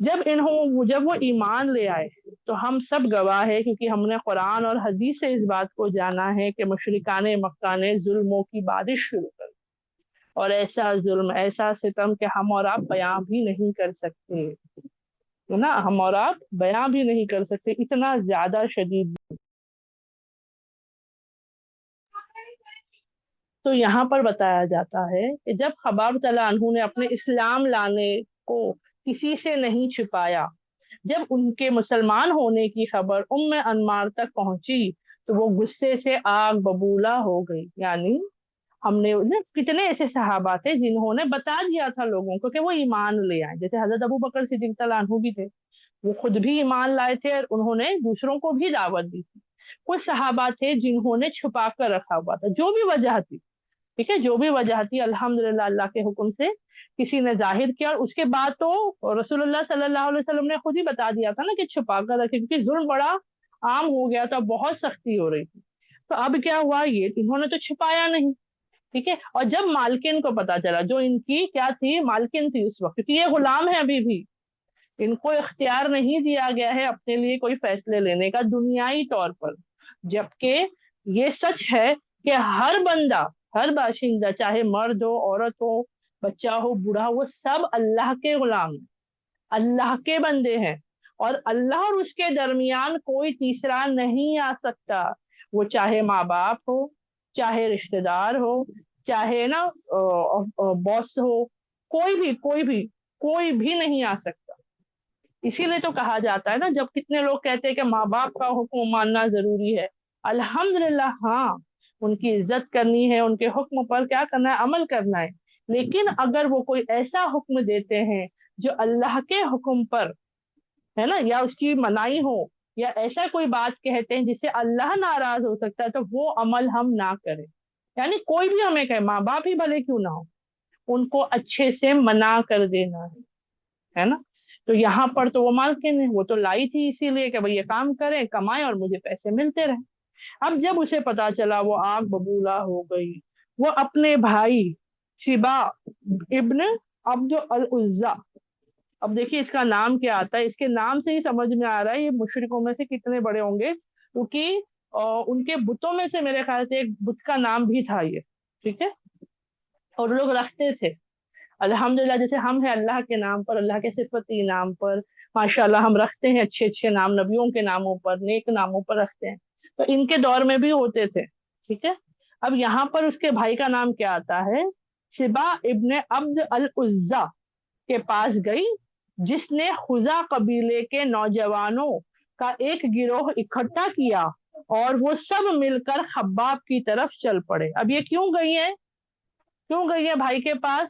جب وہ ایمان لے آئے تو ہم سب گواہ ہیں، کیونکہ ہم نے قرآن اور حدیث سے اس بات کو جانا ہے کہ مشرکان مکہ نے ظلموں کی بارش شروع کر دی، اور ایسا ظلم، ایسا ستم کہ ہم اور آپ بیان بھی نہیں کر سکتے، ہے نا، ہم اور آپ بیان بھی نہیں کر سکتے، اتنا زیادہ شدید۔ تو یہاں پر بتایا جاتا ہے کہ جب خباب تعالیٰ عنہ نے اپنے اسلام لانے کو کسی سے نہیں چھپایا، جب ان کے مسلمان ہونے کی خبر انمار تک پہنچی تو وہ غصے سے آگ ببولا ہو گئی۔ یعنی ہم نے کتنے ایسے صحابہ تھے جنہوں نے بتا دیا تھا لوگوں کو کہ وہ ایمان لے آئے، جیسے حضرت ابو بکر صدیق تعالیٰ عنہ بھی تھے، وہ خود بھی ایمان لائے تھے اور انہوں نے دوسروں کو بھی دعوت دی تھی۔ کچھ صحابہ تھے جنہوں نے چھپا کر رکھا ہوا تھا، جو بھی وجہ تھی، ٹھیک ہے، جو بھی وجہ تھی، الحمدللہ اللہ کے حکم سے کسی نے ظاہر کیا، اور اس کے بعد تو رسول اللہ صلی اللہ علیہ وسلم نے خود ہی بتا دیا تھا نا کہ چھپا کر رکھے، کیونکہ ظلم بڑا عام ہو گیا تھا، بہت سختی ہو رہی تھی۔ تو اب کیا ہوا، یہ انہوں نے تو چھپایا نہیں، ٹھیک ہے، اور جب مالکن کو پتا چلا، جو ان کی کیا تھی، مالکن تھی اس وقت، کیونکہ یہ غلام ہے ابھی بھی، ان کو اختیار نہیں دیا گیا ہے اپنے لیے کوئی فیصلے لینے کا دنیائی طور پر، جبکہ یہ سچ ہے کہ ہر بندہ، ہر باشندہ، چاہے مرد ہو، عورت ہو، بچہ ہو، بوڑھا ہو، وہ سب اللہ کے غلام ہیں، اللہ کے بندے ہیں، اور اللہ اور اس کے درمیان کوئی تیسرا نہیں آ سکتا، وہ چاہے ماں باپ ہو، چاہے رشتہ دار ہو، چاہے نا باس ہو، کوئی بھی نہیں آ سکتا۔ اسی لیے تو کہا جاتا ہے نا، جب کتنے لوگ کہتے ہیں کہ ماں باپ کا حکم ماننا ضروری ہے، الحمدللہ ہاں، ان کی عزت کرنی ہے، ان کے حکم پر کیا کرنا ہے، عمل کرنا ہے، لیکن اگر وہ کوئی ایسا حکم دیتے ہیں جو اللہ کے حکم پر ہے نا، یا اس کی منائی ہو، یا ایسا کوئی بات کہتے ہیں جس سے اللہ ناراض ہو سکتا ہے، تو وہ عمل ہم نہ کریں۔ یعنی کوئی بھی ہمیں کہے، ماں باپ ہی بھلے کیوں نہ ہو، ان کو اچھے سے منع کر دینا ہے نا۔ تو یہاں پر تو وہ مالکن ہے، وہ تو لائی تھی اسی لیے کہ بھئی یہ کام کریں، کمائیں اور مجھے پیسے ملتے رہیں۔ اب جب اسے پتا چلا، وہ آگ ببولا ہو گئی، وہ اپنے بھائی شبا ابن عبد العزا، اب دیکھیے اس کا نام کیا آتا ہے، اس کے نام سے ہی سمجھ میں آ رہا ہے یہ مشرکوں میں سے کتنے بڑے ہوں گے، کیونکہ ان کے بتوں میں سے میرے خیال سے ایک بت کا نام بھی تھا یہ، ٹھیک ہے، اور لوگ رکھتے تھے، الحمدللہ، جیسے ہم ہیں اللہ کے نام پر، اللہ کے صفتی نام پر ماشاءاللہ ہم رکھتے ہیں اچھے اچھے نام، نبیوں کے ناموں پر، نیک ناموں پر رکھتے ہیں، تو ان کے دور میں بھی ہوتے تھے، ٹھیک ہے۔ اب یہاں پر اس کے بھائی کا نام کیا آتا ہے، شبا ابن عبد العزا کے پاس گئی، جس نے خزا قبیلے کے نوجوانوں کا ایک گروہ اکٹھا کیا اور وہ سب مل کر خباب کی طرف چل پڑے۔ اب یہ کیوں گئی ہے بھائی کے پاس،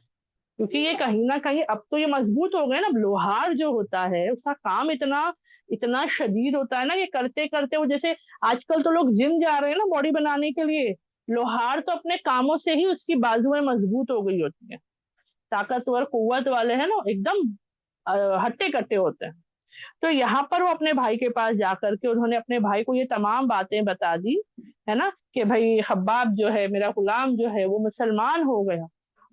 کیونکہ یہ کہیں نہ کہیں اب تو یہ مضبوط ہو گئے نا، اب لوہار جو ہوتا ہے اس کا کام اتنا اتنا شدید ہوتا ہے نا، یہ کرتے کرتے وہ جیسے آج کل تو لوگ جم جا رہے ہیں نا باڈی بنانے کے لیے، لوہار تو اپنے کاموں سے ہی اس کی بازویں مضبوط ہو گئی ہوتی ہیں، طاقتور قوت والے ہیں نا، ایک دم ہٹے کٹے ہوتے ہیں۔ تو یہاں پر وہ اپنے بھائی کے پاس جا کر کے انہوں نے اپنے بھائی کو یہ تمام باتیں بتا دی، ہے نا، کہ بھائی خباب جو ہے، میرا غلام جو ہے، وہ مسلمان ہو گیا،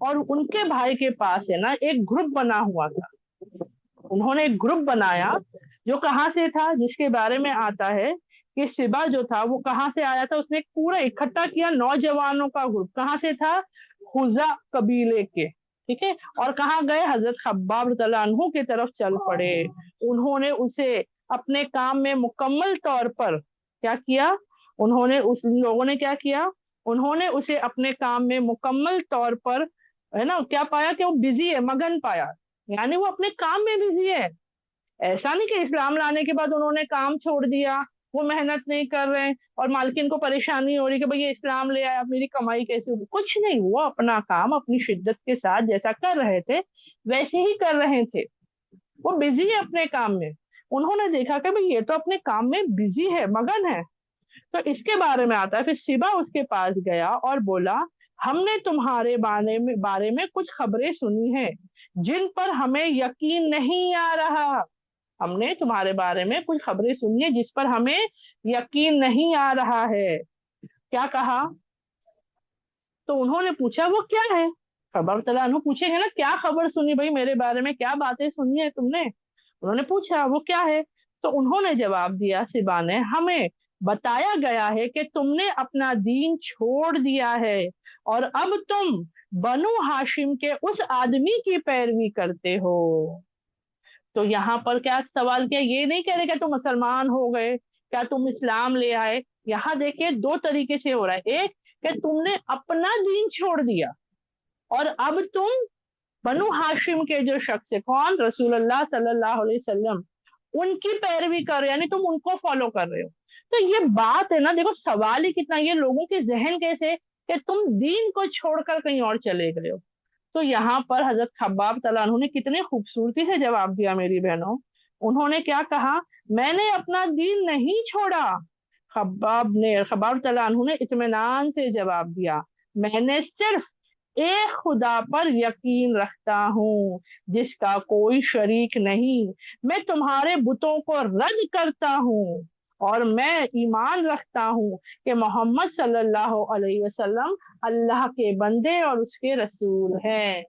اور ان کے بھائی کے پاس ہے نا ایک گروپ بنا ہوا تھا، انہوں نے ایک گروپ بنایا جو کہاں سے تھا، جس کے بارے میں آتا ہے کہ شبا جو تھا وہ کہاں سے آیا تھا، اس نے پورا اکٹھا کیا نوجوانوں کا گروپ، کہاں سے تھا، خزا قبیلے کے، ٹھیک ہے، اور کہاں گئے، حضرت خباب رضی اللہ عنہ کی طرف چل پڑے، انہوں نے اسے اپنے کام میں مکمل طور پر کیا کیا، انہوں نے ان لوگوں نے کیا کیا، انہوں نے اسے اپنے کام میں مکمل طور پر ہے نا کیا پایا کہ وہ بزی ہے، مگن پایا، یعنی وہ اپنے کام میں بزی ہے، ایسا نہیں کہ اسلام لانے کے بعد انہوں نے کام چھوڑ دیا، وہ محنت نہیں کر رہے اور مالکن کو پریشانی ہو رہی کہ بھئی یہ اسلام لے آیا، میری کمائی کیسے ہوگی، کچھ نہیں، وہ اپنا کام اپنی شدت کے ساتھ جیسا کر رہے تھے ویسے ہی کر رہے تھے، وہ بزی ہے اپنے کام میں، انہوں نے دیکھا کہ بھئی یہ تو اپنے کام میں بزی ہے، مگن ہے، تو اس کے بارے میں آتا ہے، پھر شبا اس کے پاس گیا اور بولا، ہم نے تمہارے بارے میں کچھ خبریں سنی ہیں جن پر ہمیں یقین نہیں آ رہا، ہم نے تمہارے بارے میں کچھ خبریں سنی ہیں جس پر ہمیں یقین نہیں آ رہا ہے، کیا کہا، تو انہوں نے پوچھا وہ کیا ہے، خبر تعالیٰ عنہ پوچھیں گے نا کیا خبر سنی بھائی میرے بارے میں، کیا باتیں سنی ہیں تم نے، انہوں نے پوچھا وہ کیا ہے؟ تو انہوں نے جواب دیا، سبا نے، ہمیں بتایا گیا ہے کہ تم نے اپنا دین چھوڑ دیا ہے اور اب تم بنو ہاشم کے اس آدمی کی پیروی کرتے ہو۔ تو یہاں پر کیا سوال کیا، یہ نہیں کہہ رہے کہ تم مسلمان ہو گئے، کیا تم اسلام لے آئے؟ یہاں دیکھیے دو طریقے سے ہو رہا ہے، ایک کہ تم نے اپنا دین چھوڑ دیا اور اب تم بنو ہاشم کے جو شخص ہے، کون؟ رسول اللہ صلی اللہ علیہ وسلم، ان کی پیروی کر رہے، یعنی تم ان کو فالو کر رہے ہو۔ تو یہ بات ہے نا، دیکھو سوال ہی کتنا، یہ لوگوں کے ذہن کیسے کہ تم دین کو چھوڑ کر کہیں اور چلے گئے ہو۔ تو یہاں پر حضرت خباب تعالیٰ عنہ نے کتنے خوبصورتی سے جواب دیا میری بہنوں۔ انہوں نے کیا کہا؟ میں نے اپنا دین نہیں چھوڑا۔ خباب تعالیٰ عنہ نے اطمینان سے جواب دیا، میں نے صرف ایک خدا پر یقین رکھتا ہوں جس کا کوئی شریک نہیں، میں تمہارے بتوں کو رد کرتا ہوں اور میں ایمان رکھتا ہوں کہ محمد صلی اللہ علیہ وسلم اللہ کے بندے اور اس کے رسول ہیں۔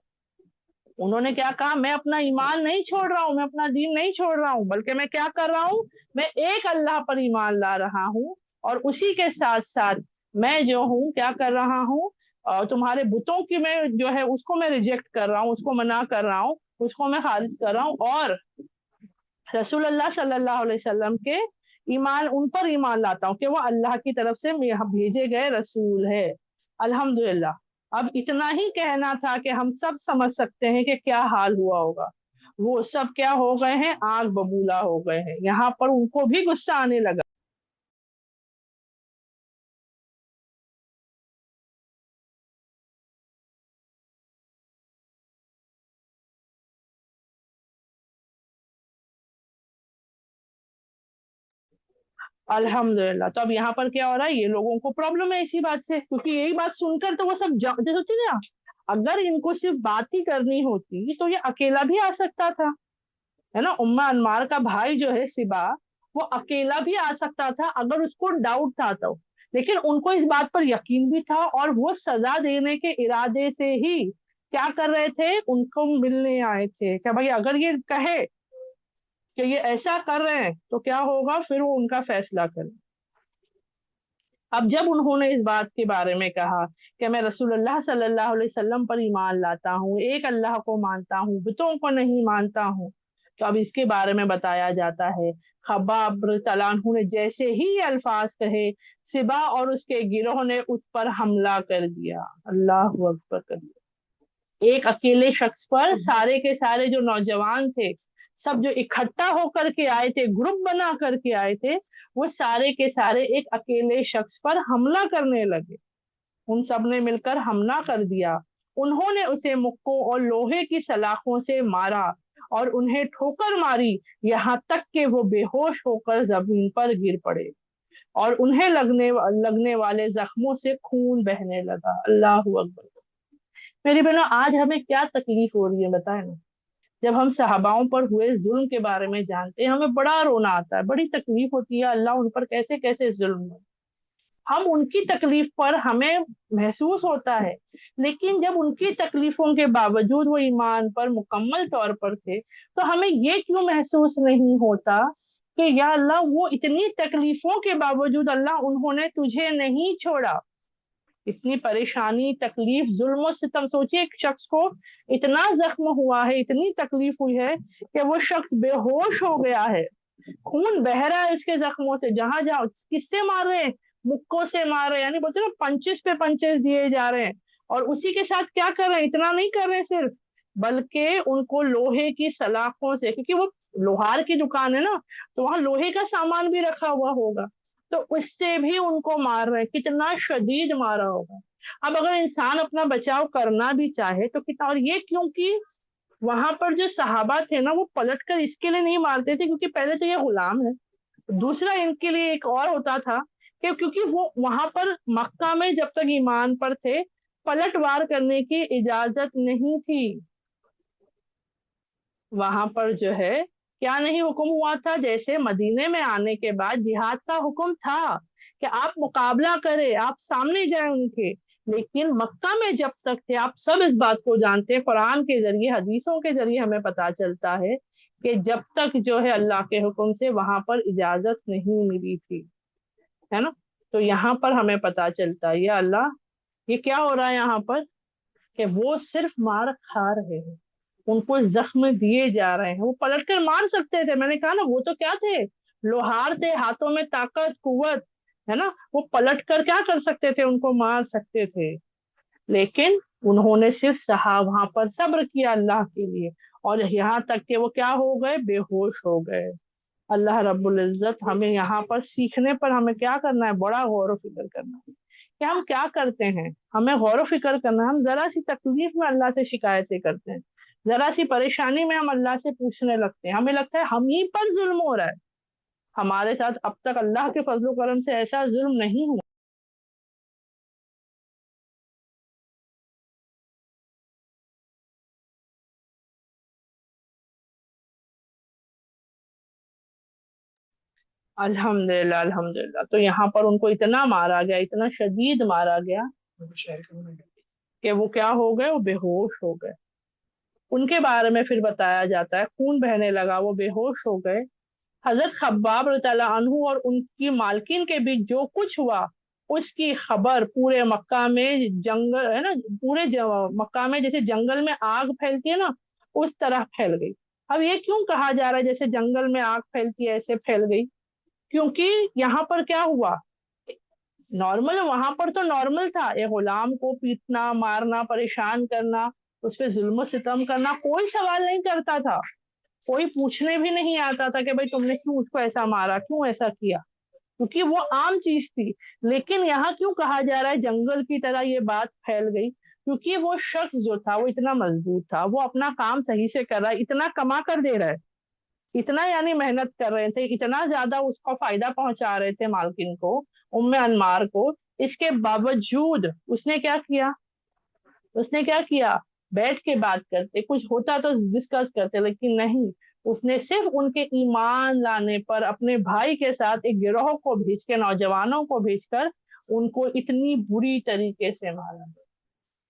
انہوں نے کیا کہا؟ میں اپنا ایمان نہیں چھوڑ رہا ہوں، میں اپنا دین نہیں چھوڑ رہا ہوں، بلکہ میں کیا کر رہا ہوں؟ میں ایک اللہ پر ایمان لا رہا ہوں اور اسی کے ساتھ ساتھ میں جو ہوں کیا کر رہا ہوں؟ اور تمہارے بتوں کی میں جو ہے اس کو میں ریجیکٹ کر رہا ہوں، اس کو منع کر رہا ہوں، اس کو میں خارج کر رہا ہوں، اور رسول اللہ صلی اللہ علیہ وسلم کے ایمان، ان پر ایمان لاتا ہوں کہ وہ اللہ کی طرف سے بھیجے گئے رسول ہے۔ الحمدللہ۔ اب اتنا ہی کہنا تھا کہ ہم سب سمجھ سکتے ہیں کہ کیا حال ہوا ہوگا۔ وہ سب کیا ہو گئے ہیں؟ آگ ببولا ہو گئے ہیں۔ یہاں پر ان کو بھی غصہ آنے لگا۔ الحمدللہ۔ تو اب یہاں پر کیا ہو رہا ہے؟ یہ لوگوں کو پرابلم ہے اسی بات سے، کیونکہ یہی بات سن کر تو وہ سب جیسے ہوتی نا، اگر ان کو صرف بات ہی کرنی ہوتی تو یہ اکیلا بھی آ سکتا تھا، ہے نا؟ انمار کا بھائی جو ہے سبا، وہ اکیلا بھی آ سکتا تھا اگر اس کو ڈاؤٹ تھا تو، لیکن ان کو اس بات پر یقین بھی تھا اور وہ سزا دینے کے ارادے سے ہی کیا کر رہے تھے؟ ان کو ملنے آئے تھے کہ بھائی اگر یہ کہے کہ یہ ایسا کر رہے ہیں تو کیا ہوگا، پھر وہ ان کا فیصلہ کریں۔ اب جب انہوں نے اس بات کے بارے میں کہا کہ میں رسول اللہ صلی اللہ علیہ وسلم پر ایمان لاتا ہوں، ایک اللہ کو مانتا ہوں، بتوں کو نہیں مانتا ہوں، تو اب اس کے بارے میں بتایا جاتا ہے، خباب تعالیٰ عنہ نے جیسے ہی یہ الفاظ کہے، سبا اور اس کے گروہ نے اس پر حملہ کر دیا۔ اللہ اکبر کر دیا۔ ایک اکیلے شخص پر سارے کے سارے جو نوجوان تھے، سب جو اکٹھا ہو کر کے آئے تھے، گروپ بنا کر کے آئے تھے، وہ سارے کے سارے ایک اکیلے شخص پر حملہ کرنے لگے۔ ان سب نے مل کر حملہ کر دیا۔ انہوں نے اسے مکوں اور لوہے کی سلاخوں سے مارا اور انہیں ٹھوکر ماری یہاں تک کہ وہ بے ہوش ہو کر زمین پر گر پڑے اور انہیں لگنے والے زخموں سے خون بہنے لگا۔ اللہ اکبر۔ میری بہنوں، آج ہمیں کیا تکلیف ہو رہی ہے بتائیں نا؟ جب ہم صحاباؤں پر ہوئے ظلم کے بارے میں جانتے ہیں، ہمیں بڑا رونا آتا ہے، بڑی تکلیف ہوتی ہے، اللہ ان پر کیسے کیسے ظلم ہے۔ ہم ان کی تکلیف پر ہمیں محسوس ہوتا ہے، لیکن جب ان کی تکلیفوں کے باوجود وہ ایمان پر مکمل طور پر تھے تو ہمیں یہ کیوں محسوس نہیں ہوتا کہ یا اللہ وہ اتنی تکلیفوں کے باوجود اللہ انہوں نے تجھے نہیں چھوڑا۔ اتنی پریشانی، تکلیف، ظلم و ستم، سوچیے ایک شخص کو اتنا زخم ہوا ہے، اتنی تکلیف ہوئی ہے کہ وہ شخص بے ہوش ہو گیا ہے، خون بہ رہا ہے اس کے زخموں سے، جہاں جہاں کس سے مار رہے ہیں؟ مکوں سے مار رہے ہیں، یعنی بولتے نا پنچز پہ پنچز دیے جا رہے ہیں، اور اسی کے ساتھ کیا کر رہے ہیں؟ اتنا نہیں کر رہے صرف، بلکہ ان کو لوہے کی سلاخوں سے، کیونکہ وہ لوہار کی دکان ہے نا، تو وہاں لوہے کا سامان بھی رکھا ہوا ہوگا، تو اس سے بھی ان کو مار رہے ہیں، کتنا شدید مارا ہوگا۔ اب اگر انسان اپنا بچاؤ کرنا بھی چاہے تو کتنا، اور یہ کیونکہ وہاں پر جو صحابہ تھے نا وہ پلٹ کر اس کے لیے نہیں مارتے تھے کیونکہ پہلے تو یہ غلام ہے، دوسرا ان کے لیے ایک اور ہوتا تھا کہ کیونکہ وہ وہاں پر مکہ میں جب تک ایمان پر تھے پلٹ وار کرنے کی اجازت نہیں تھی۔ وہاں پر جو ہے کیا نہیں حکم ہوا تھا؟ جیسے مدینے میں آنے کے بعد جہاد کا حکم تھا کہ آپ مقابلہ کریں، آپ سامنے جائیں ان کے، لیکن مکہ میں جب تک تھے، آپ سب اس بات کو جانتے ہیں، قرآن کے ذریعے، حدیثوں کے ذریعے ہمیں پتا چلتا ہے کہ جب تک جو ہے اللہ کے حکم سے وہاں پر اجازت نہیں ملی تھی، ہے نا۔ تو یہاں پر ہمیں پتا چلتا ہے یا اللہ یہ کیا ہو رہا ہے یہاں پر، کہ وہ صرف مار کھا رہے ہیں، ان کو زخم دیے جا رہے ہیں۔ وہ پلٹ کر مار سکتے تھے، میں نے کہا نا وہ تو کیا تھے، لوہار تھے، ہاتھوں میں طاقت قوت، ہے نا، وہ پلٹ کر کیا کر سکتے تھے، ان کو مار سکتے تھے، لیکن انہوں نے صرف سہا وہاں پر صبر کیا اللہ کے لیے، اور یہاں تک کہ وہ کیا ہو گئے، بے ہوش ہو گئے۔ اللہ رب العزت ہمیں یہاں پر سیکھنے پر ہمیں کیا کرنا ہے، بڑا غور و فکر کرنا ہے کہ ہم کیا کرتے ہیں، ہمیں غور و فکر کرنا ہے۔ ہم ذرا سی تکلیف میں اللہ سے شکایتیں کرتے ہیں، ذرا سی پریشانی میں ہم اللہ سے پوچھنے لگتے ہیں، ہمیں لگتا ہے ہم ہی پر ظلم ہو رہا ہے۔ ہمارے ساتھ اب تک اللہ کے فضل و کرم سے ایسا ظلم نہیں ہوا۔ الحمدللہ الحمدللہ، تو یہاں پر ان کو اتنا مارا گیا، اتنا شدید مارا گیا کہ وہ کیا ہو گئے، وہ بے ہوش ہو گئے۔ ان کے بارے میں پھر بتایا جاتا ہے خون بہنے لگا، وہ بے ہوش ہو گئے۔ حضرت خباب رضی اللہ عنہ اور ان کی مالکین کے بیچ جو کچھ ہوا اس کی خبر پورے مکہ میں، جنگل ہے نا، پورے مکہ میں جیسے جنگل میں آگ پھیلتی ہے نا، اس طرح پھیل گئی۔ اب یہ کیوں کہا جا رہا ہے جیسے جنگل میں آگ پھیلتی ہے ایسے پھیل گئی؟ کیونکہ یہاں پر کیا ہوا، نارمل وہاں پر تو نارمل تھا، یہ غلام کو پیٹنا، مارنا، پریشان کرنا، اس پہ ظلم و ستم کرنا، کوئی سوال نہیں کرتا تھا، کوئی پوچھنے بھی نہیں آتا تھا کہ بھائی تم نے کیوں اس کو ایسا مارا، کیوں ایسا کیا، کیونکہ وہ عام چیز تھی۔ لیکن یہاں کیوں کہا جا رہا ہے جنگل کی طرح یہ بات پھیل گئی؟ کیونکہ وہ شخص جو تھا وہ اتنا مضبوط تھا، وہ اپنا کام صحیح سے کر رہا ہے، اتنا کما کر دے رہا ہے، اتنا یعنی محنت کر رہے تھے، اتنا زیادہ اس کو فائدہ پہنچا رہے تھے مالکن کو، ام انمار کو، اس کے باوجود اس نے کیا کیا، اس نے کیا کیا، بیٹھ کے بات کرتے، کچھ ہوتا تو ڈسکس کرتے، لیکن نہیں، اس نے صرف ان کے ایمان لانے پر اپنے بھائی کے ساتھ ایک گروہ کو بھیج کے، نوجوانوں کو بھیج کر ان کو اتنی بری طریقے سے مارا۔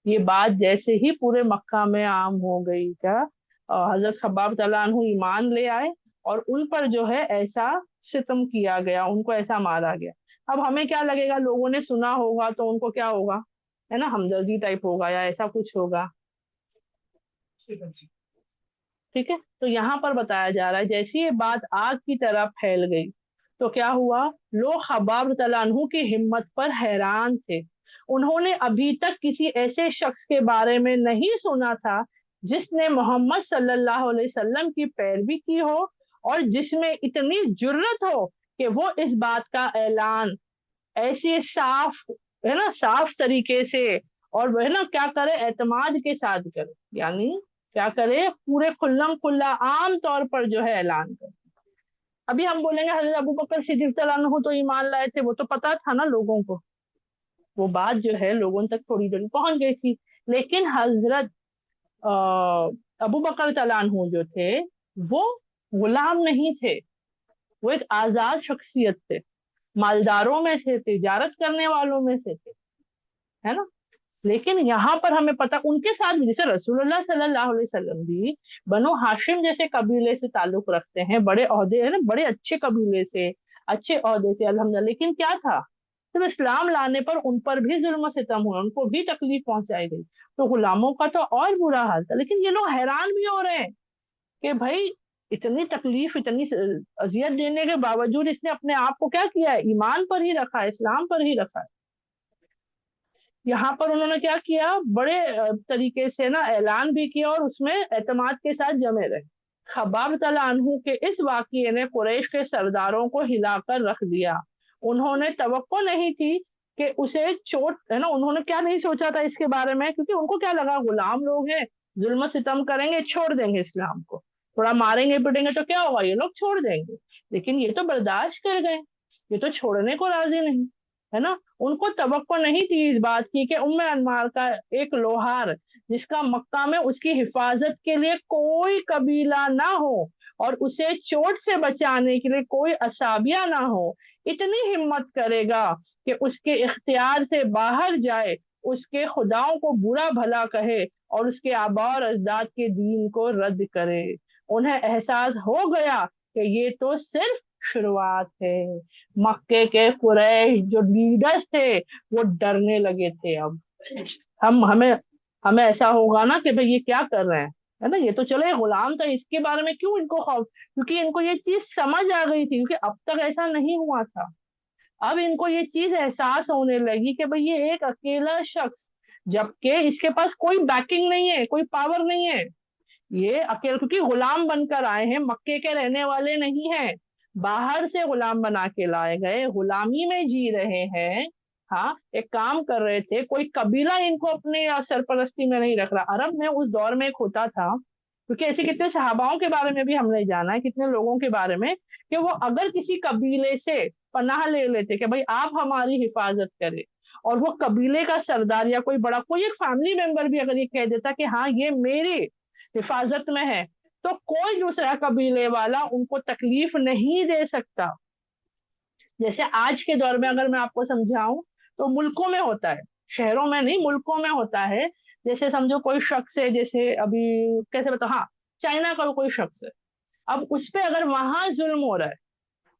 یہ بات جیسے ہی پورے مکہ میں عام ہو گئی، کیا حضرت خباب رضی اللہ عنہ ایمان لے آئے اور ان پر جو ہے ایسا ستم کیا گیا، ان کو ایسا مارا گیا۔ اب ہمیں کیا لگے گا، لوگوں نے سنا ہوگا تو ان کو کیا ہوگا، ہے نا، ہمدردی ٹائپ ہوگا یا ایسا کچھ ہوگا، ٹھیک ہے۔ تو یہاں پر بتایا جا رہا ہے جیسی یہ بات آگ کی طرح پھیل گئی تو کیا ہوا، لوگ خباب رضی اللہ عنہ کی ہمت پر حیران تھے۔ انہوں نے ابھی تک کسی ایسے شخص کے بارے میں نہیں سنا تھا جس نے محمد صلی اللہ علیہ وسلم کی پیروی کی ہو اور جس میں اتنی جرت ہو کہ وہ اس بات کا اعلان ایسے صاف، ہے نا، صاف طریقے سے، اور وہ ہے نا کیا کرے، اعتماد کے ساتھ کرے، یعنی کیا کرے، پورے کھلم کھلا عام طور پر جو ہے اعلان کرے۔ ابھی ہم بولیں گے حضرت ابو بکر صدیق اللہ عنہ تو ایمان لائے تھے، وہ تو پتا تھا نا لوگوں کو، وہ بات جو ہے لوگوں تک تھوڑی دیر پہنچ گئی تھی، لیکن حضرت ابو بکر رضی اللہ عنہ جو تھے وہ غلام نہیں تھے، وہ ایک آزاد شخصیت تھے، مالداروں میں سے تھے، تجارت کرنے والوں میں سے تھے، ہے نا۔ لیکن یہاں پر ہمیں پتا ان کے ساتھ جیسے رسول اللہ صلی اللہ علیہ وسلم بھی بنو ہاشم جیسے قبیلے سے تعلق رکھتے ہیں، بڑے عہدے ہیں نا، بڑے اچھے قبیلے سے، اچھے عہدے سے الحمدللہ، لیکن کیا تھا، جب اسلام لانے پر ان پر بھی ظلم و ستم ہوا، ان کو بھی تکلیف پہنچائی گئی، تو غلاموں کا تو اور برا حال تھا۔ لیکن یہ لوگ حیران بھی ہو رہے ہیں کہ بھائی اتنی تکلیف، اتنی اذیت دینے کے باوجود اس نے اپنے آپ کو کیا کیا ہے، ایمان پر ہی رکھا ہے، اسلام پر ہی رکھا ہے۔ یہاں پر انہوں نے کیا کیا، بڑے طریقے سے نا اعلان بھی کیا اور اس میں اعتماد کے ساتھ جمے رہے۔ خباب رضی اللہ عنہ کے اس واقعے نے قریش کے سرداروں کو ہلا کر رکھ دیا۔ انہوں نے توقع نہیں تھی کہ اسے چوٹ، ہے نا، انہوں نے کیا نہیں سوچا تھا اس کے بارے میں، کیونکہ ان کو کیا لگا غلام لوگ ہیں، ظلم و ستم کریں گے، چھوڑ دیں گے اسلام کو، تھوڑا ماریں گے پیٹیں گے تو کیا ہوگا، یہ لوگ چھوڑ دیں گے، لیکن یہ تو برداشت کر گئے، یہ تو چھوڑنے کو راضی نہیں، ہے نا۔ ان کو توقع نہیں تھی اس بات کی کہ ام انمار کا ایک لوہار، جس کا مکہ میں اس کی حفاظت کے لیے کوئی قبیلہ نہ ہو اور اسے چوٹ سے بچانے کے لیے کوئی اصحابیہ نہ ہو، اتنی ہمت کرے گا کہ اس کے اختیار سے باہر جائے، اس کے خداؤں کو برا بھلا کہے اور اس کے آباء اور اجداد کے دین کو رد کرے۔ انہیں احساس ہو گیا کہ یہ تو صرف شروعات ہے۔ مکے کے قریش جو لیڈرز تھے وہ ڈرنے لگے تھے۔ اب ہمیں ایسا ہوگا نا کہ بھئی یہ کیا کر رہے ہیں، ہے نا، یہ تو چلے غلام تھا، اس کے بارے میں کیوں ان کو خوف؟ کیونکہ ان کو یہ چیز سمجھ آ گئی تھی، کیونکہ اب تک ایسا نہیں ہوا تھا۔ اب ان کو یہ چیز احساس ہونے لگی کہ بھئی یہ ایک اکیلا شخص، جبکہ اس کے پاس کوئی بیکنگ نہیں ہے، کوئی پاور نہیں ہے، یہ اکیلا، کیونکہ غلام بن کر آئے ہیں، مکے کے رہنے والے نہیں ہیں، باہر سے غلام بنا کے لائے گئے، غلامی میں جی رہے ہیں۔ ہاں، ایک کام کر رہے تھے، کوئی قبیلہ ان کو اپنے سرپرستی میں نہیں رکھ رہا۔ عرب میں اس دور میں ایک ہوتا تھا، کیونکہ ایسے کتنے صحاباؤں کے بارے میں بھی ہم نے جانا ہے، کتنے لوگوں کے بارے میں، کہ وہ اگر کسی قبیلے سے پناہ لے لیتے کہ بھئی آپ ہماری حفاظت کرے، اور وہ قبیلے کا سردار یا کوئی بڑا کوئی ایک فیملی ممبر بھی اگر یہ کہہ دیتا کہ ہاں یہ میری حفاظت میں ہے، تو کوئی دوسرا قبیلے والا ان کو تکلیف نہیں دے سکتا۔ جیسے آج کے دور میں اگر میں آپ کو سمجھاؤں تو ملکوں میں ہوتا ہے، شہروں میں نہیں، ملکوں میں ہوتا ہے۔ جیسے سمجھو کوئی شخص ہے، جیسے ابھی کیسے بتاؤ، ہاں چائنا کا کوئی شخص ہے، اب اس پہ اگر وہاں ظلم ہو رہا ہے،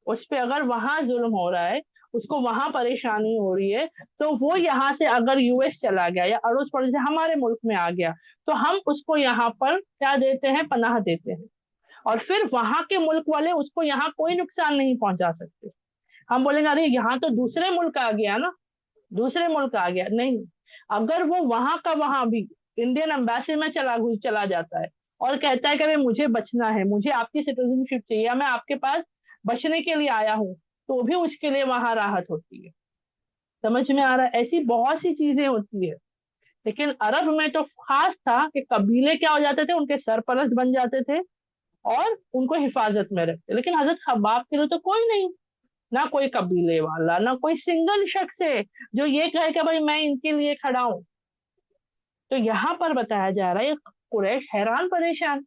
اس پہ اگر وہاں ظلم ہو رہا ہے، اس کو وہاں پریشانی ہو رہی ہے، تو وہ یہاں سے اگر یو ایس چلا گیا یا اڑوس پڑوس سے ہمارے ملک میں آ گیا، تو ہم اس کو یہاں پر کیا دیتے ہیں؟ پناہ دیتے ہیں، اور پھر وہاں کے ملک والے اس کو یہاں کوئی نقصان نہیں پہنچا سکتے۔ ہم بولیں گے ارے یہاں تو دوسرے ملک آ گیا نا، دوسرے ملک آ گیا، نہیں، اگر وہ وہاں کا وہاں بھی انڈین امبیسی میں چلا جاتا ہے اور کہتا ہے کہ مجھے بچنا ہے، مجھے آپ کی سٹیزن شپ چاہیے، یا میں آپ کے پاس بچنے کے لیے آیا ہوں، تو بھی اس کے لیے وہاں راحت ہوتی ہے۔ سمجھ میں آ رہا ہے؟ ایسی بہت سی چیزیں ہوتی ہے، لیکن عرب میں تو خاص تھا کہ قبیلے کیا ہو جاتے تھے، ان کے سرپرست بن جاتے تھے اور ان کو حفاظت میں رکھتے۔ لیکن حضرت خباب کے لیے تو کوئی نہیں، نہ کوئی قبیلے والا، نہ کوئی سنگل شخص ہے جو یہ کہے کہ بھائی میں ان کے لیے کھڑا ہوں۔ تو یہاں پر بتایا جا رہا ہے قریش حیران پریشان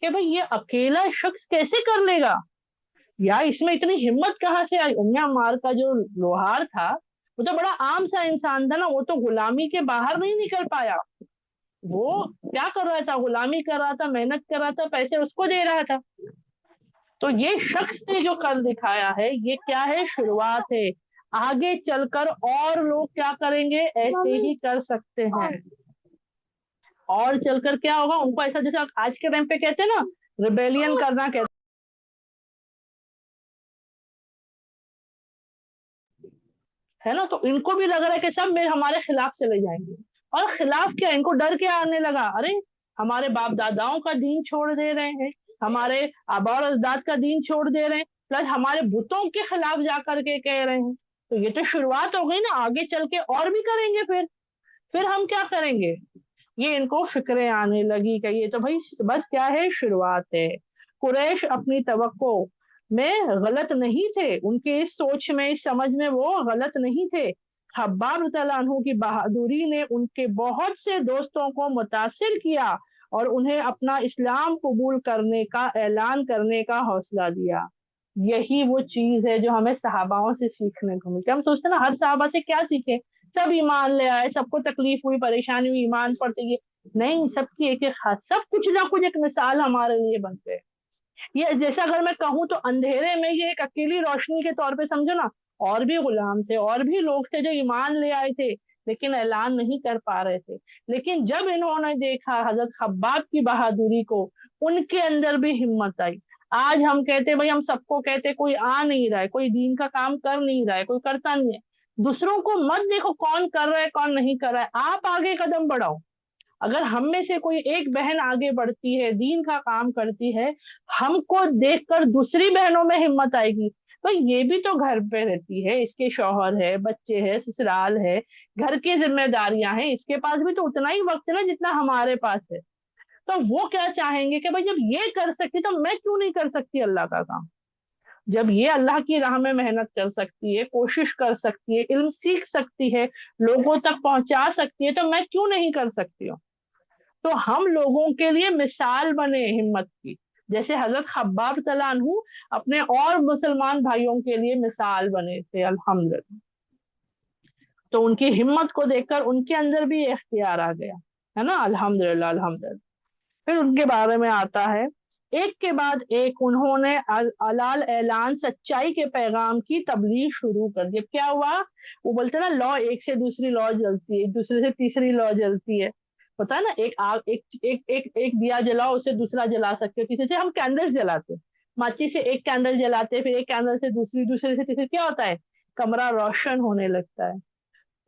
کہ بھائی یہ اکیلا شخص کیسے کر لے گا، یا اس میں اتنی ہمت کہاں سے آئی؟ امیہ عمار کا جو لوہار تھا وہ تو بڑا عام سا انسان تھا نا، وہ تو غلامی کے باہر نہیں نکل پایا، وہ کیا کر رہا تھا؟ غلامی کر رہا تھا، محنت کر رہا تھا، پیسے اس کو دے رہا تھا۔ تو یہ شخص نے جو کر دکھایا ہے، یہ کیا ہے؟ شروعات ہے، آگے چل کر اور لوگ کیا کریں گے؟ ایسے ہی کر سکتے ہیں، اور چل کر کیا ہوگا ان کو ایسا، جیسے آج کے ٹائم پہ کہتے ہیں نا ریبیلین کرنا کہتے ہے نا، تو ان کو بھی لگ رہا ہے کہ سب ہمارے خلاف چلے جائیں گے، اور خلاف کیا، ان کو ڈر کیا آنے لگا، ارے ہمارے باپ داداؤں کا دین چھوڑ دے رہے ہیں، ہمارے آبا اور اجداد کا دین چھوڑ دے رہے ہیں، پلس ہمارے بتوں کے خلاف جا کر کے کہہ رہے ہیں، تو یہ تو شروعات ہو گئی نا، آگے چل کے اور بھی کریں گے، پھر ہم کیا کریں گے؟ یہ ان کو فکریں آنے لگی کہ یہ تو بھائی بس کیا ہے؟ شروعات ہے۔ قریش اپنی توقع میں غلط نہیں تھے، ان کی اس سوچ میں، اس سمجھ میں وہ غلط نہیں تھے۔ خباب رضی اللہ عنہ کی بہادری نے ان کے بہت سے دوستوں کو متاثر کیا اور انہیں اپنا اسلام قبول کرنے کا اعلان کرنے کا حوصلہ دیا۔ یہی وہ چیز ہے جو ہمیں صحاباؤں سے سیکھنے کو ملتی ہے۔ ہم سوچتے ہیں نا ہر صحابہ سے کیا سیکھے، سب ایمان لے آئے، سب کو تکلیف ہوئی، پریشانی ہوئی، ایمان پڑتے گئے، نہیں، سب کی ایک ایک خاص، سب کچھ نہ کچھ ایک مثال ہمارے لیے بنتے ہیں۔ یہ جیسا اگر میں کہوں تو اندھیرے میں یہ ایک اکیلی روشنی کے طور پہ سمجھو نا، اور بھی غلام تھے، اور بھی لوگ تھے جو ایمان لے آئے تھے لیکن اعلان نہیں کر پا رہے تھے، لیکن جب انہوں نے دیکھا حضرت خباب کی بہادری کو، ان کے اندر بھی ہمت آئی۔ آج ہم کہتے بھائی، ہم سب کو کہتے کوئی آ نہیں رہا ہے، کوئی دین کا کام کر نہیں رہا ہے، کوئی کرتا نہیں ہے، دوسروں کو مت دیکھو کون کر رہا ہے کون نہیں کر رہا ہے، آپ آگے قدم بڑھاؤ۔ اگر ہم میں سے کوئی ایک بہن آگے بڑھتی ہے، دین کا کام کرتی ہے، ہم کو دیکھ کر دوسری بہنوں میں ہمت آئے گی، تو یہ بھی تو گھر پہ رہتی ہے، اس کے شوہر ہے، بچے ہے، سسرال ہے، گھر کی ذمہ داریاں ہیں، اس کے پاس بھی تو اتنا ہی وقت ہے نا جتنا ہمارے پاس ہے، تو وہ کیا چاہیں گے کہ بھائی جب یہ کر سکتی تو میں کیوں نہیں کر سکتی اللہ کا کام؟ جب یہ اللہ کی راہ میں محنت کر سکتی ہے، کوشش کر سکتی ہے، علم سیکھ سکتی ہے، لوگوں تک پہنچا سکتی ہے، تو میں کیوں نہیں کر سکتی ہوں؟ تو ہم لوگوں کے لیے مثال بنے ہمت کی، جیسے حضرت خباب رضی اللہ عنہ اپنے اور مسلمان بھائیوں کے لیے مثال بنے تھے، الحمدللہ۔ تو ان کی ہمت کو دیکھ کر ان کے اندر بھی اختیار آ گیا، ہے نا، الحمدللہ الحمدللہ۔ پھر ان کے بارے میں آتا ہے ایک کے بعد ایک انہوں نے علال اعلان سچائی کے پیغام کی تبلیغ شروع کر دی۔ کیا ہوا؟ وہ بولتے نا لا ایک سے دوسری لا جلتی ہے، ایک دوسرے سے تیسری لا جلتی ہے، پتا ہے نا، ایک آگ ایک دیا جلاؤ اسے دوسرا جلا سکتے ہو، کسی سے ہم کینڈل جلاتے، ماچی سے ایک کینڈل جلاتے، پھر ایک کینڈل سے دوسری، دوسرے سے تیسری، کیا ہوتا ہے؟ کمرہ روشن ہونے لگتا ہے۔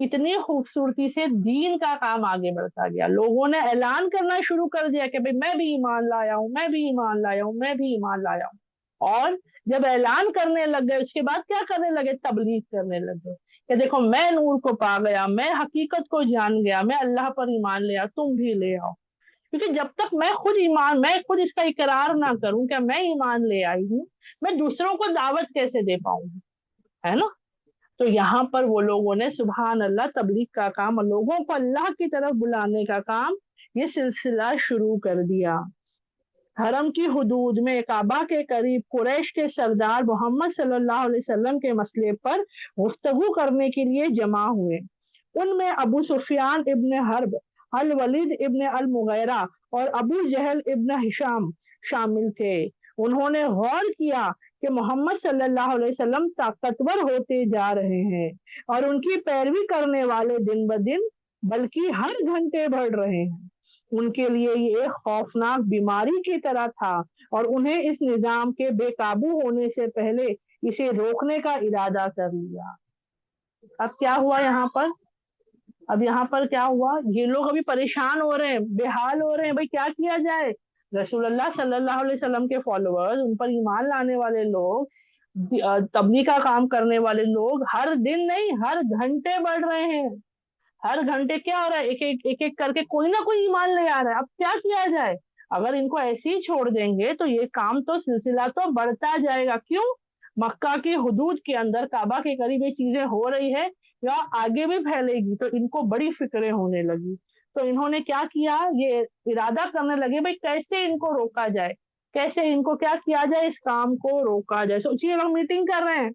اتنی خوبصورتی سے دین کا کام آگے بڑھتا گیا، لوگوں نے اعلان کرنا شروع کر دیا کہ بھئی میں بھی ایمان لایا ہوں، میں بھی ایمان لایا ہوں، میں بھی ایمان لایا ہوں۔ اور جب اعلان کرنے لگ گئے، اس کے بعد کیا کرنے لگے؟ تبلیغ کرنے لگے کہ دیکھو میں نور کو پا گیا، میں حقیقت کو جان گیا، میں اللہ پر ایمان لیا، تم بھی لے آؤ۔ کیونکہ جب تک میں خود اس کا اقرار نہ کروں کہ میں ایمان لے آئی ہوں، میں دوسروں کو دعوت کیسے دے پاؤں گی؟ ہے نا؟ تو یہاں پر وہ لوگوں نے سبحان اللہ تبلیغ کا کام، لوگوں کو اللہ کی طرف بلانے کا کام، یہ سلسلہ شروع کر دیا۔ حرم کی حدود میں کعبہ کے قریب قریش کے سردار محمد صلی اللہ علیہ وسلم کے مسئلے پر گفتگو کرنے کے لیے جمع ہوئے۔ ان میں ابو سفیان ابن حرب، الولید ابن المغیرہ اور ابو جہل ابن ہشام شامل تھے۔ انہوں نے غور کیا کہ محمد صلی اللہ علیہ وسلم طاقتور ہوتے جا رہے ہیں اور ان کی پیروی کرنے والے دن بدن بلکہ ہر گھنٹے بڑھ رہے ہیں۔ ان کے لیے یہ ایک خوفناک بیماری کی طرح تھا اور انہیں اس نظام کے بے قابو ہونے سے پہلے اسے روکنے کا ارادہ کر لیا۔ اب کیا ہوا یہاں پر؟ اب یہاں پر کیا ہوا؟ یہ لوگ ابھی پریشان ہو رہے ہیں، بے حال ہو رہے ہیں، بھئی کیا کیا جائے؟ رسول اللہ صلی اللہ علیہ وسلم کے فالوورز، ان پر ایمان لانے والے لوگ، تبلیغ کا کام کرنے والے لوگ ہر دن نہیں، ہر گھنٹے بڑھ رہے ہیں۔ ہر گھنٹے کیا ہو رہا ہے؟ ایک ایک کر کے کوئی نہ کوئی ایمان لے آ رہا ہے۔ اب کیا کیا جائے؟ اگر ان کو ایسے ہی چھوڑ دیں گے تو یہ کام تو سلسلہ تو بڑھتا جائے گا۔ کیوں؟ مکہ کی حدود کے اندر کعبہ کے قریب یہ چیزیں ہو رہی ہے یا آگے بھی پھیلے گی، تو ان کو بڑی فکریں ہونے لگی۔ تو انہوں نے کیا کیا؟ یہ ارادہ کرنے لگے بھئی کیسے ان کو روکا جائے، کیسے ان کو کیا کیا جائے، اس کام کو روکا جائے۔ سوچیے لوگ میٹنگ کر رہے ہیں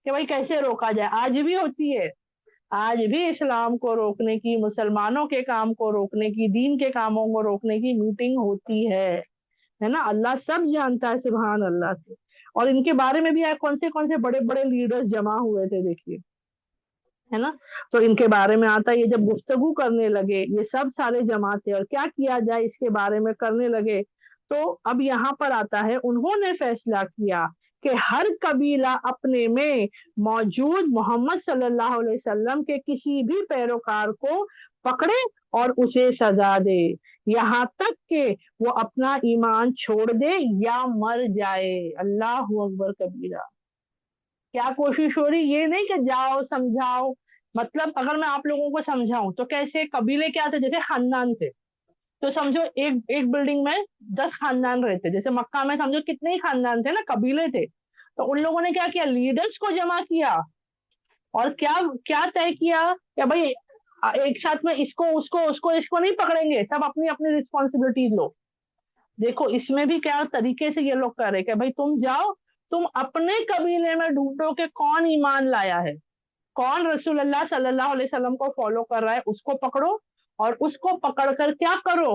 کہ بھئی کیسے روکا جائے۔ آج بھی ہوتی ہے، آج بھی اسلام کو روکنے کی، مسلمانوں کے کام کو روکنے کی، دین کے کاموں کو روکنے کی میٹنگ ہوتی ہے نا؟ اللہ سب جانتا ہے سبحان اللہ سے۔ اور ان کے بارے میں بھی کون سے بڑے بڑے لیڈرز جمع ہوئے تھے، دیکھیے، ہے نا؟ تو ان کے بارے میں آتا ہے، یہ جب گفتگو کرنے لگے، یہ سب سارے جمع تھے اور کیا کیا جائے اس کے بارے میں کرنے لگے، تو اب یہاں پر آتا ہے انہوں نے فیصلہ کیا کہ ہر قبیلہ اپنے میں موجود محمد صلی اللہ علیہ وسلم کے کسی بھی پیروکار کو پکڑے اور اسے سزا دے، یہاں تک کہ وہ اپنا ایمان چھوڑ دے یا مر جائے۔ اللہ اکبر کبیرہ۔ کیا کوشش ہو رہی؟ یہ نہیں کہ جاؤ سمجھاؤ، مطلب اگر میں آپ لوگوں کو سمجھاؤں تو کیسے قبیلے کیا تھے؟ جیسے خاندان تھے، تو سمجھو ایک بلڈنگ میں 10 خاندان رہتے، جیسے مکہ میں سمجھو کتنے ہی خاندان تھے نا، قبیلے تھے۔ تو ان لوگوں نے کیا کیا؟ لیڈرز کو جمع کیا اور کیا طے کیا کہ بھئی ایک ساتھ میں اس کو نہیں پکڑیں گے، سب اپنی اپنی رسپانسبلٹی لو۔ دیکھو اس میں بھی کیا طریقے سے یہ لوگ کر رہے کہ بھئی تم جاؤ، تم اپنے قبیلے میں ڈھونڈو کہ کون ایمان لایا ہے، کون رسول اللہ صلی اللہ علیہ وسلم کو فالو کر رہا ہے، اس کو پکڑو اور اس کو پکڑ کر کیا کرو؟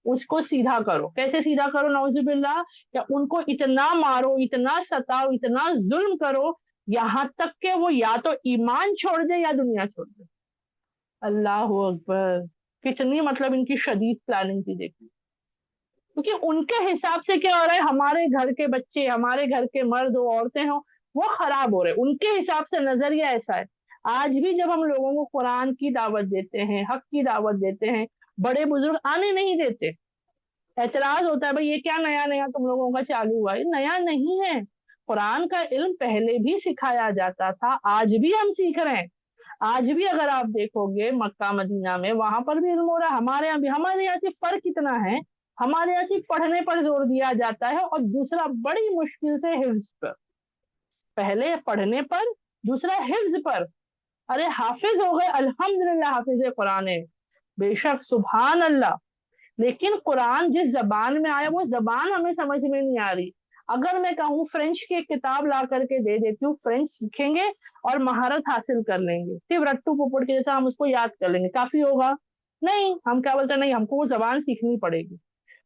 اس کو سیدھا کرو۔ کیسے سیدھا کرو؟ نعوذ باللہ، کہ ان کو اتنا مارو، اتنا ستاؤ، اتنا ظلم کرو، یہاں تک کہ وہ یا تو ایمان چھوڑ دے یا دنیا چھوڑ دے۔ اللہ اکبر، کتنی مطلب ان کی شدید پلاننگ تھی، دیکھیں۔ کیونکہ ان کے حساب سے کیا ہو رہا ہے، ہمارے گھر کے بچے، ہمارے گھر کے مرد ہو، عورتیں ہوں، وہ خراب ہو رہے، ان کے حساب سے نظریہ ایسا ہے۔ آج بھی جب ہم لوگوں کو قرآن کی دعوت دیتے ہیں، حق کی دعوت دیتے ہیں، بڑے بزرگ آنے نہیں دیتے، اعتراض ہوتا ہے بھئی یہ کیا نیا نیا تم لوگوں کا چالو ہوا ہے؟ نیا نہیں ہے، قرآن کا علم پہلے بھی سکھایا جاتا تھا، آج بھی ہم سیکھ رہے ہیں۔ آج بھی اگر آپ دیکھو گے مکہ مدینہ میں، وہاں پر بھی علم ہو رہا ہے، ہمارے یہاں سے فرق کتنا ہے، ہمارے یہاں سے پڑھنے پر زور دیا جاتا ہے، اور دوسرا بڑی مشکل سے حفظ پر، پہلے پڑھنے پر، دوسرا حفظ پر۔ ارے حافظ ہو گئے، الحمدللہ حافظ قرآن ہے، بے شک سبحان اللہ، لیکن قرآن جس زبان میں آیا وہ زبان ہمیں سمجھ میں نہیں آ رہی۔ اگر میں کہوں فرینچ کی ایک کتاب لا کر کے دے دیتی ہوں، فرینچ سیکھیں گے اور مہارت حاصل کر لیں گے، صرف رٹو پپڑ کے جیسا ہم اس کو یاد کر لیں گے، کافی ہوگا؟ نہیں، ہم کیا بولتے ہیں، نہیں ہم کو وہ زبان سیکھنی پڑے گی۔